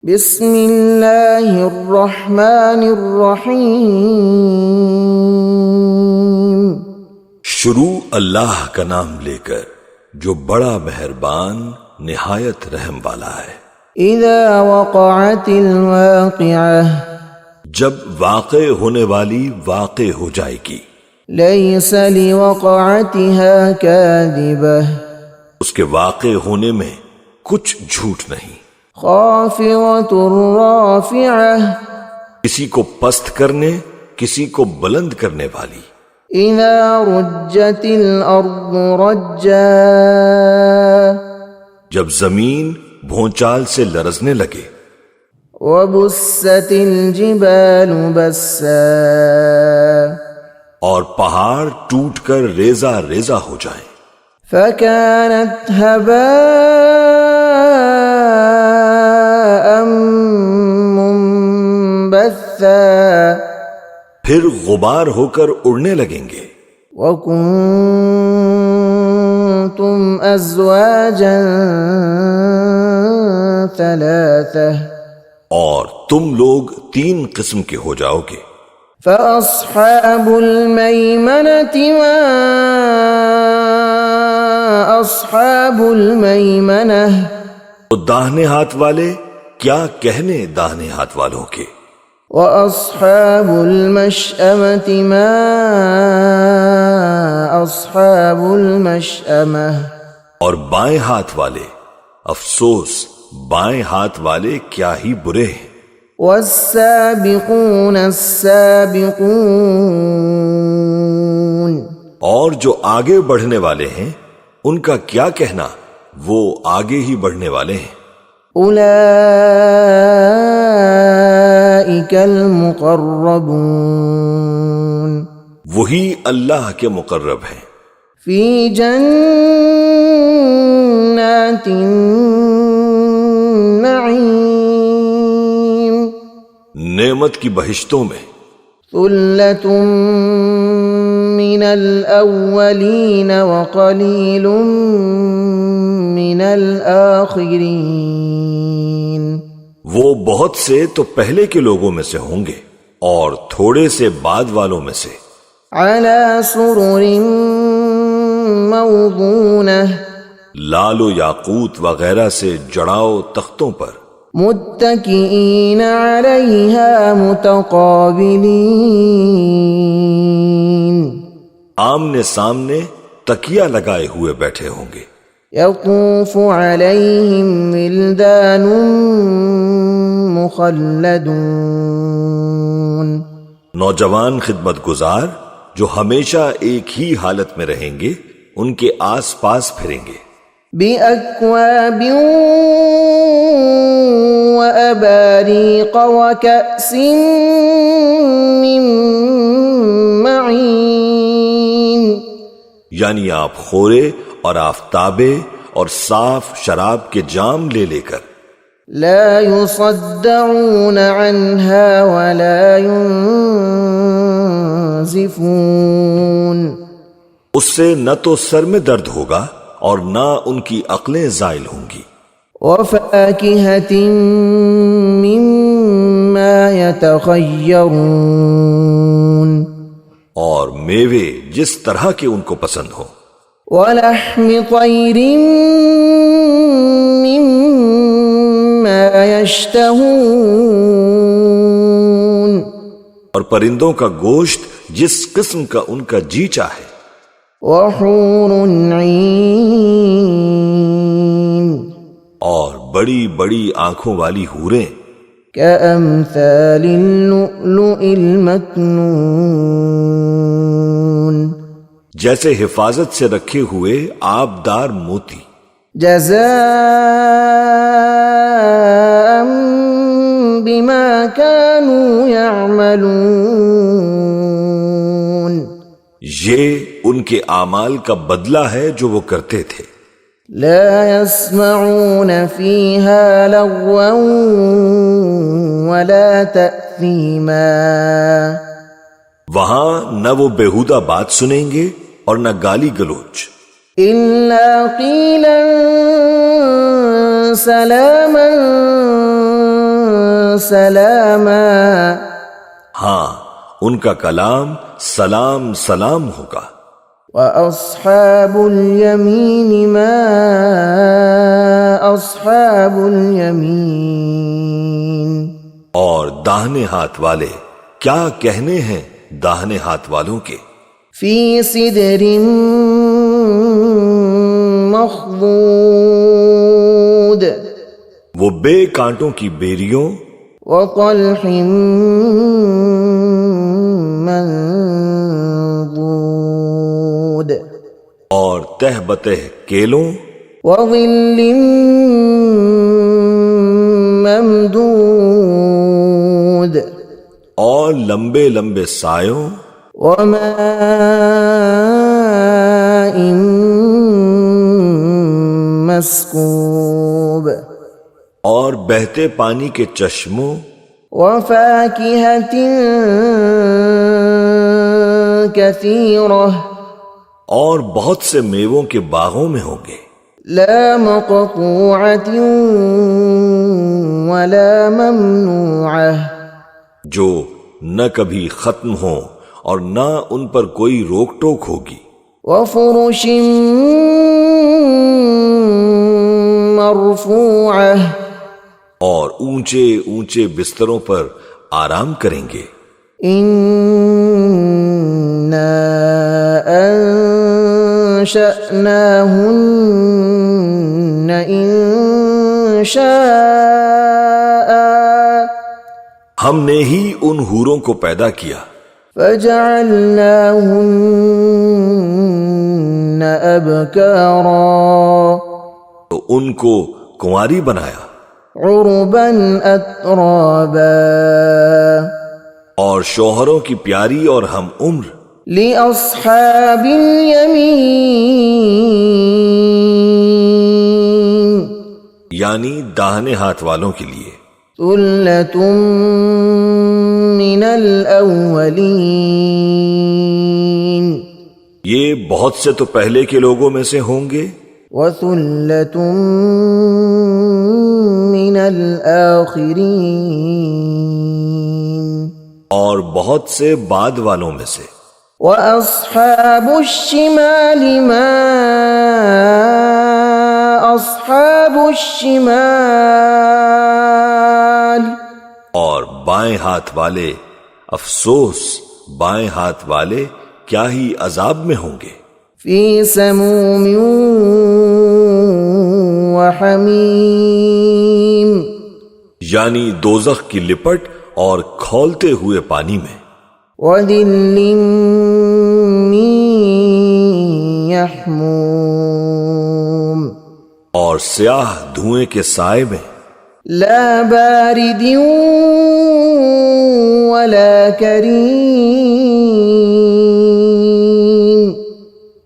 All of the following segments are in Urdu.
بسم اللہ الرحمن الرحیم۔ شروع اللہ کا نام لے کر جو بڑا مہربان نہایت رحم والا ہے۔ اذا وقعت الواقعہ، جب واقع ہونے والی واقع ہو جائے گی۔ لیس لوقعتها کاذبہ، اس کے واقع ہونے میں کچھ جھوٹ نہیں۔ خافضۃ رافعہ، کسی کو پست کرنے کسی کو بلند کرنے والی۔ اذا رجت الارض رجا، جب زمین بھونچال سے لرزنے لگے۔ وبست الجبال بسا، اور پہاڑ ٹوٹ کر ریزہ ریزہ ہو جائیں۔ فكانت هباء منبثا، پھر غبار ہو کر اڑنے لگیں گے۔ وكنتم أزواجا ثلاثة، اور تم لوگ 3 قسم کے ہو جاؤ گے۔ فأصحاب الميمنة ما أصحاب الميمنة، تو داہنے ہاتھ والے کیا کہنے داہنے ہاتھ والوں کے۔ وأصحاب المشأمة ما أصحاب المشأمة، اور بائیں ہاتھ والے افسوس بائیں ہاتھ والے کیا ہی برے ہیں۔ والسابقون السابقون، اور جو آگے بڑھنے والے ہیں ان کا کیا کہنا، وہ آگے ہی بڑھنے والے ہیں۔ اولئک المقربون، وہی اللہ کے مقرب ہیں۔ فی جنات النعیم، نعمت کی بہشتوں میں۔ ثلۃ من الاولین وقلیل من الآخرین، وہ بہت سے تو پہلے کے لوگوں میں سے ہوں گے اور تھوڑے سے بعد والوں میں سے۔ علی سرر موضونہ، لال و یاقوت وغیرہ سے جڑاؤ تختوں پر۔ متکئین علیہا متقابلین، آمنے سامنے تکیہ لگائے ہوئے بیٹھے ہوں گے۔ یطوف علیہم ولدان مخلدون، نوجوان خدمت گزار جو ہمیشہ ایک ہی حالت میں رہیں گے ان کے آس پاس پھریں گے۔ بأکواب وأباریق وکأس من معین، یعنی آپ خورے اور آفتابے اور صاف شراب کے جام لے لے کر۔ لا يصدعون عنها ولا ينزفون، اس سے نہ تو سر میں درد ہوگا اور نہ ان کی عقلیں زائل ہوں گی۔ وفاكهة مما يتخيرون، اور میوے جس طرح کے ان کو پسند ہو۔ ولحم طير مما يشتهون، اور پرندوں کا گوشت جس قسم کا ان کا جی چاہے۔ وحور عين، اور بڑی بڑی آنکھوں والی حوریں كأمثال اللؤلؤ المكنون، جیسے حفاظت سے رکھے ہوئے آبدار موتی۔ جزاء بما كانوا يعملون، یہ ان کے اعمال کا بدلہ ہے جو وہ کرتے تھے۔ لا يسمعون فيها لغوا ولا تأثيما، وہاں نہ وہ بیہودہ بات سنیں گے اور نہ گالی گلوچ۔ إلا قيلا سلاما سلاما ہاں ان کا کلام سلام سلام ہوگا. وأصحاب اليمين ما أصحاب اليمين اور داہنے ہاتھ والے کیا کہنے ہیں داہنے ہاتھ والوں کے. في سدر مخضود وہ بے کانٹوں کی بیریوں وطلح منضود اور تہ بتہ کیلوں وظل ممدود اور لمبے لمبے سایوں وماء مسکوب اور بہتے پانی کے چشموں وفاكهة كثيرة اور بہت سے میووں کے باغوں میں ہوں گے. لا مقطوعة ولا ممنوعة جو نہ کبھی ختم ہوں اور نہ ان پر کوئی روک ٹوک ہوگی. وفرش مرفوعة اور اونچے اونچے بستروں پر آرام کریں گے. إنا أنشأناهن إنشاء ہم نے ہی ان حوروں کو پیدا کیا فجعلناهن أبكارا تو ان کو کنواری بنایا عربا أترابا اور شوہروں کی پیاری اور ہم عمر. لأصحاب اليمين یعنی داہنے ہاتھ والوں کے لیے. ثلة من الأولين یہ بہت سے تو پہلے کے لوگوں میں سے ہوں گے وثلة من الآخرين اور بہت سے بعد والوں میں سے. وأصحاب الشمال ما أصحاب الشمال اور بائیں ہاتھ والے افسوس بائیں ہاتھ والے کیا ہی عذاب میں ہوں گے. في سموم وحميم یعنی دوزخ کی لپٹ اور کھولتے ہوئے پانی میں. وذل من يحموم اور سیاہ دھوئیں کے سائے میں. لا بارد ولا کریم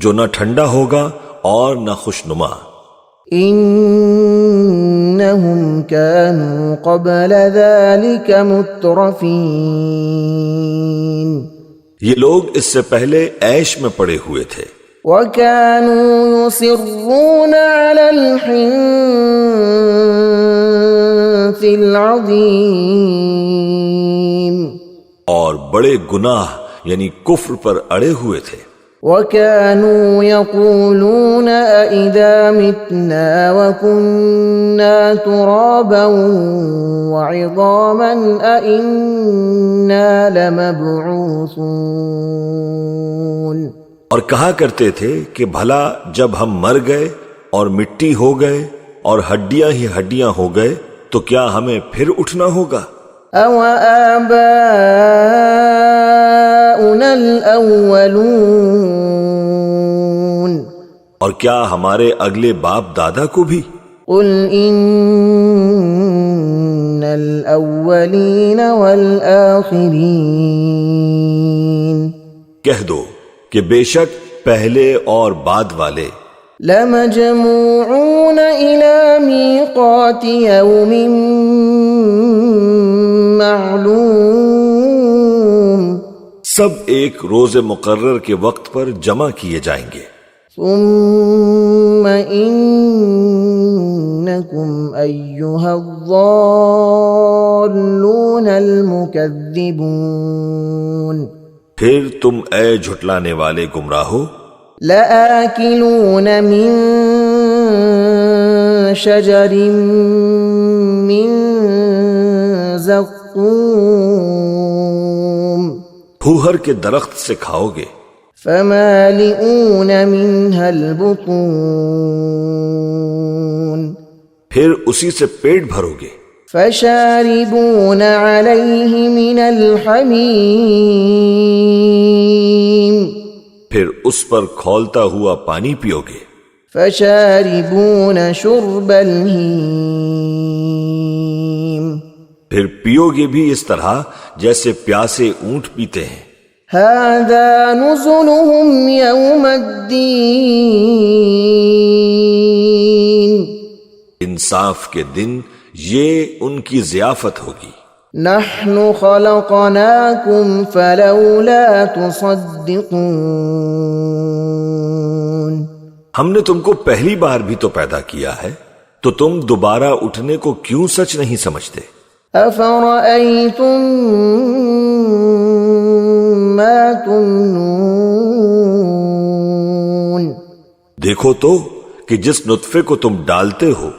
جو نہ ٹھنڈا ہوگا اور نہ خوشنما. انہم كانوا قبل ذلك مترفین یہ لوگ اس سے پہلے عیش میں پڑے ہوئے تھے. وكانوا يصرون على الحنث العظیم اور بڑے گناہ یعنی کفر پر اڑے ہوئے تھے. وكانوا يقولون أئذا متنا وكنا ترابا وعظاما أئنا لمبعوثون اور کہا کرتے تھے کہ بھلا جب ہم مر گئے اور مٹی ہو گئے اور ہڈیاں ہی ہڈیاں ہو گئے تو کیا ہمیں پھر اٹھنا ہوگا. أو آباؤنا الأولون اور کیا ہمارے اگلے باپ دادا کو بھی. قل إن الأولين والآخرين کہہ دو کہ بے شک پہلے اور بعد والے لمجموعون إلى ميقات يوم معلوم سب ایک روز مقرر کے وقت پر جمع کیے جائیں گے. ثم إنكم أيها الضالون الضالون المكذبون پھر تم اے جھٹلانے والے گمراہو لآكلون من شجر من زقوم پھوہر کے درخت سے کھاؤ گے فمالئون منها البطون پھر اسی سے پیٹ بھرو گے فشاربون عليه من الحمیم پھر اس پر کھولتا ہوا پانی پیو گے فشاربون شرب الہیم پھر پیو گے بھی اس طرح جیسے پیاسے اونٹ پیتے ہیں هذا نزلهم يوم الدین انصاف کے دن یہ ان کی ضیافت ہوگی نحن خلقناكم فلولا تصدقون ہم نے تم کو پہلی بار بھی تو پیدا کیا ہے تو تم دوبارہ اٹھنے کو کیوں سچ نہیں سمجھتے افرأيتم ما تمنون دیکھو تو کہ جس نطفے کو تم ڈالتے ہو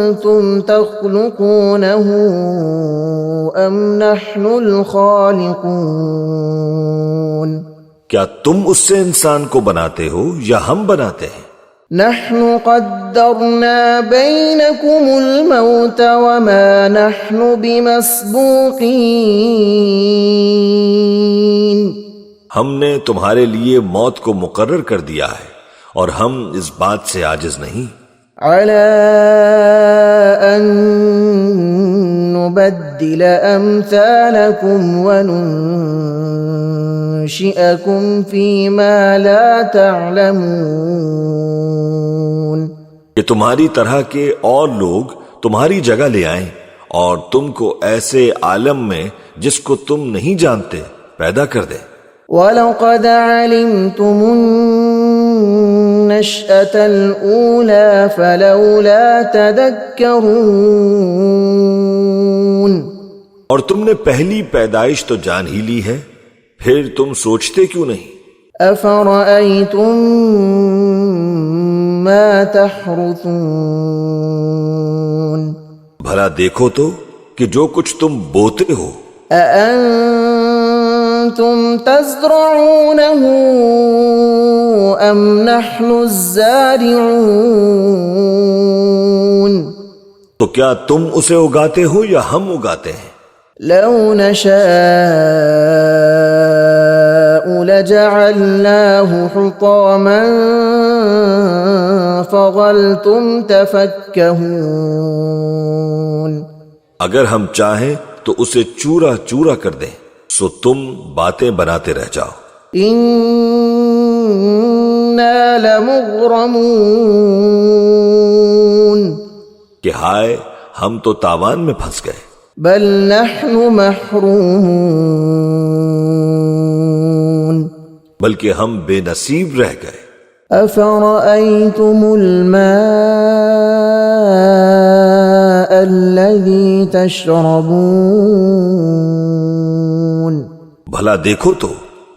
أأنتم تخلقونه أم نحن الخالقون کیا تم اس سے انسان کو بناتے ہو یا ہم بناتے ہیں نحن قدرنا بينكم الموت وما نحن بمسبوقين ہم نے تمہارے لیے موت کو مقرر کر دیا ہے اور ہم اس بات سے عاجز نہیں على أن نبدل أمثالكم وننشئكم فيما لا تعلمون کہ تمہاری طرح کے اور لوگ تمہاری جگہ لے آئیں اور تم کو ایسے عالم میں جس کو تم نہیں جانتے پیدا کر دیں وَلَقَدْ عَلِمْتُمُ النَّشْأَةَ الْأُولَى فَلَوْلَا تَذَكَّرُونَ اور تم نے پہلی پیدائش تو جان ہی لی ہے پھر تم سوچتے کیوں نہیں أَفَرَأَيْتُم مَّا تَحْرُثُونَ بھلا دیکھو تو کہ جو کچھ تم بوتے ہو أَأَنتُمْ تَزْرَعُونَهُ أَمْ نَحْنُ الزَّارِعُونَ تو کیا تم اسے اگاتے ہو یا ہم اگاتے ہیں لَوْ نَشَاءُ لَجَعَلْنَاهُ حُطَامًا فَظَلْتُمْ تَفَكَّهُونَ اگر ہم چاہیں تو اسے چورا چورا کر دیں سو تم باتیں بناتے رہ جاؤ إِنَّا لَمُغْرَمُونَ کہ ہائے ہم تو تاوان میں پھنس گئے بل نحن محرومون بلکہ ہم بے نصیب رہ گئے أفرأيتم الماء الذي تشربون بھلا دیکھو تو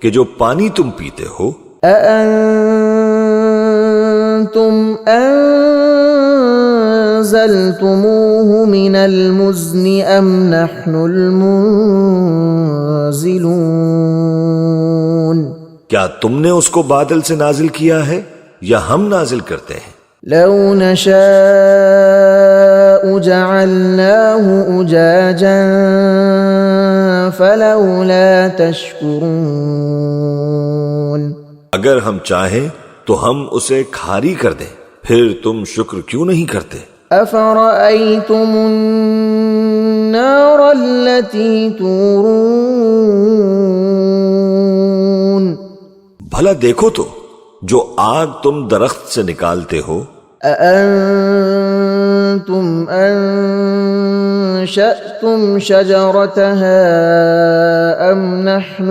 کہ جو پانی تم پیتے ہو أأنتم أنزلتموه من المزن أم نحن المنزلون کیا تم نے اس کو بادل سے نازل کیا ہے یا ہم نازل کرتے ہیں لو نشاء جعلناه أجاجا فلولا تشكرون اگر ہم چاہیں تو ہم اسے کھاری کر دیں پھر تم شکر کیوں نہیں کرتے أفرأيتم النار التي تورون بھلا دیکھو تو جو آگ تم درخت سے نکالتے ہو أأنتم أنشأتم شجرتها أم نحن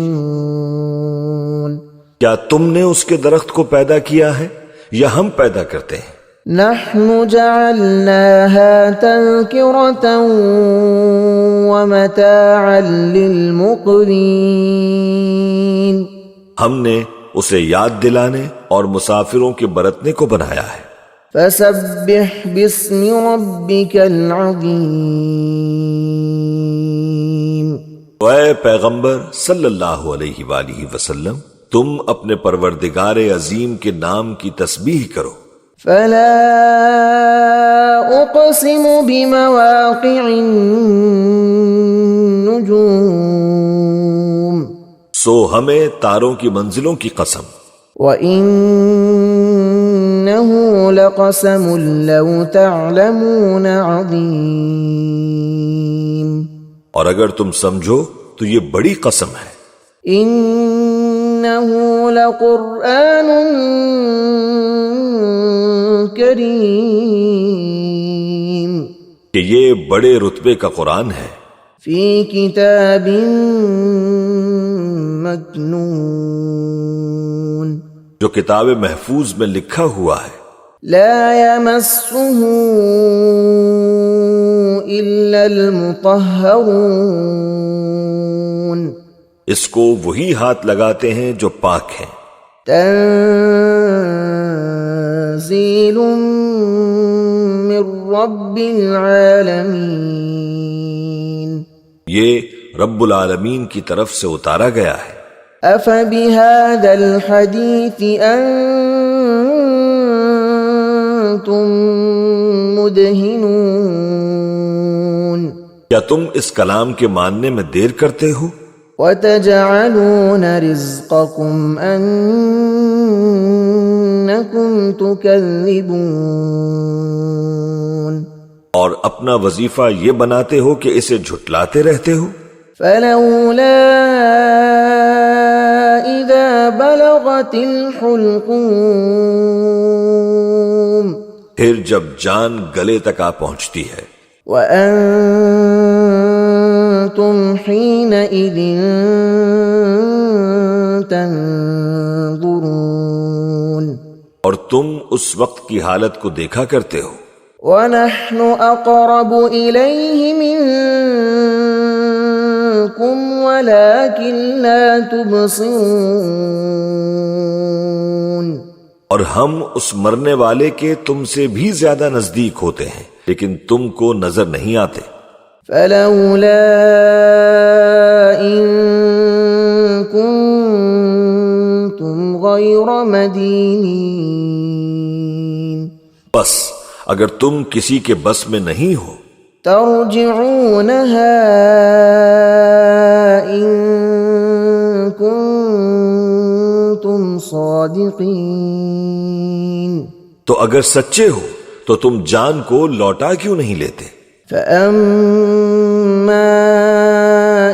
المنشئون کیا تم نے اس کے درخت کو پیدا کیا ہے یا ہم پیدا کرتے ہیں نحن جعلناها تذكرة ومتاعا للمقوين ہم نے اسے یاد دلانے اور مسافروں کے برتنے کو بنایا ہے۔ فسبح باسم ربك العظیم تو اے پیغمبر صلی اللہ علیہ وآلہ وسلم، تم اپنے پروردگار عظیم کے نام کی تسبیح کرو۔ فلا اقسم بمواقع النجوم سو ہمیں تاروں کی منزلوں کی قسم، وَإِنَّهُ لَقَسَمٌ لَّوْ تَعْلَمُونَ عَظِيمٌ اور اگر تم سمجھو تو یہ بڑی قسم ہے۔ إِنَّهُ لَقُرْآنٌ کریم کہ یہ بڑے رتبے کا قرآن ہے، فی کتاب مکنون جو کتاب محفوظ میں لکھا ہوا ہے، لا یمسہ الا المطہرون اس کو وہی ہاتھ لگاتے ہیں جو پاک ہیں۔ تنزیل من رب العالمین یہ رب العالمین کی طرف سے اتارا گیا ہے۔ افبہذا الحدیث انتم مدہنون کیا تم اس کلام کے ماننے میں دیر کرتے ہو؟ وتجعلون رزقکم انکم تکذبون اور اپنا وظیفہ یہ بناتے ہو کہ اسے جھٹلاتے رہتے ہو۔ فلولا اذا بلغت الحلقوم پھر جب جان گلے تک آ پہنچتی ہے، وأنتم حينئذ تنظرون اور تم اس وقت کی حالت کو دیکھا کرتے ہو، ونحن أقرب إليه منكم ولكن لا تبصرون اور ہم اس مرنے والے کے تم سے بھی زیادہ نزدیک ہوتے ہیں لیکن تم کو نظر نہیں آتے۔ فلولا إن كنتم غير مدينين بس اگر تم کسی کے بس میں نہیں ہو ترجعونها إن كنتم صادقين تو اگر سچے ہو تو تم جان کو لوٹا کیوں نہیں لیتے؟ فأما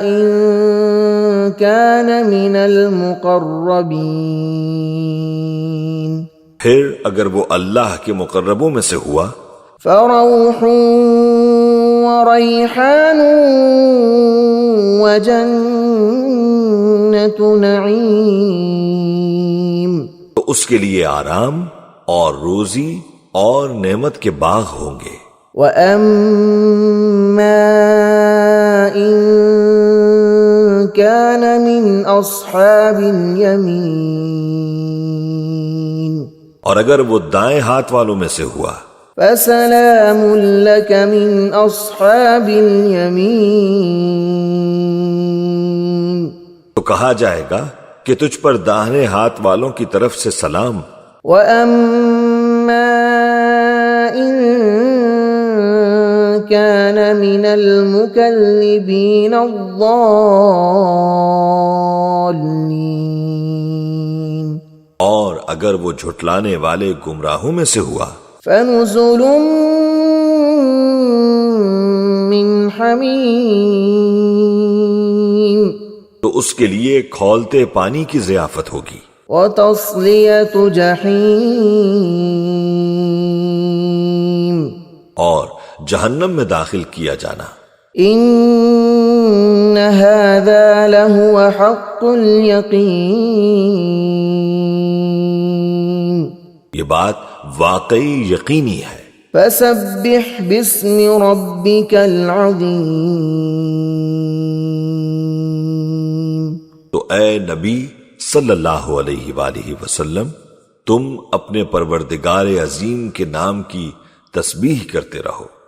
إن كان من المقربين پھر اگر وہ اللہ کے مقربوں میں سے ہوا فروح وريحان وجنة نعيم تو اس کے لیے آرام اور روزی اور نعمت کے باغ ہوں گے۔ وَأَمَّا إِن كَانَ مِنْ أَصْحَابِ الْيَمِينِ اور اگر وہ دائیں ہاتھ والوں میں سے ہوا فَسَلَامٌ لَكَ مِنْ أَصْحَابِ الْيَمِينِ تو کہا جائے گا کہ تجھ پر داہنے ہاتھ والوں کی طرف سے سلام۔ وَأَمَّا إِن كَانَ مِنَ الْمُكَذِّبِينَ الضَّالِّينَ اور اگر وہ جھٹلانے والے گمراہوں میں سے ہوا فَنُزُلٌ مِّنْ حَمِيمٍ تو اس کے لیے کھولتے پانی کی ضیافت ہوگی، وَتَصْلِيَةُ جَحِيمٍ اور جہنم میں داخل کیا جانا۔ إِنَّ هَذَا لَهُوَ حَقُّ الْيَقِينِ یہ بات واقعی یقینی ہے۔ فسبح باسم ربك العظیم۔ تو اے نبی صلی اللہ علیہ وآلہ وسلم، تم اپنے پروردگار عظیم کے نام کی تسبیح کرتے رہو۔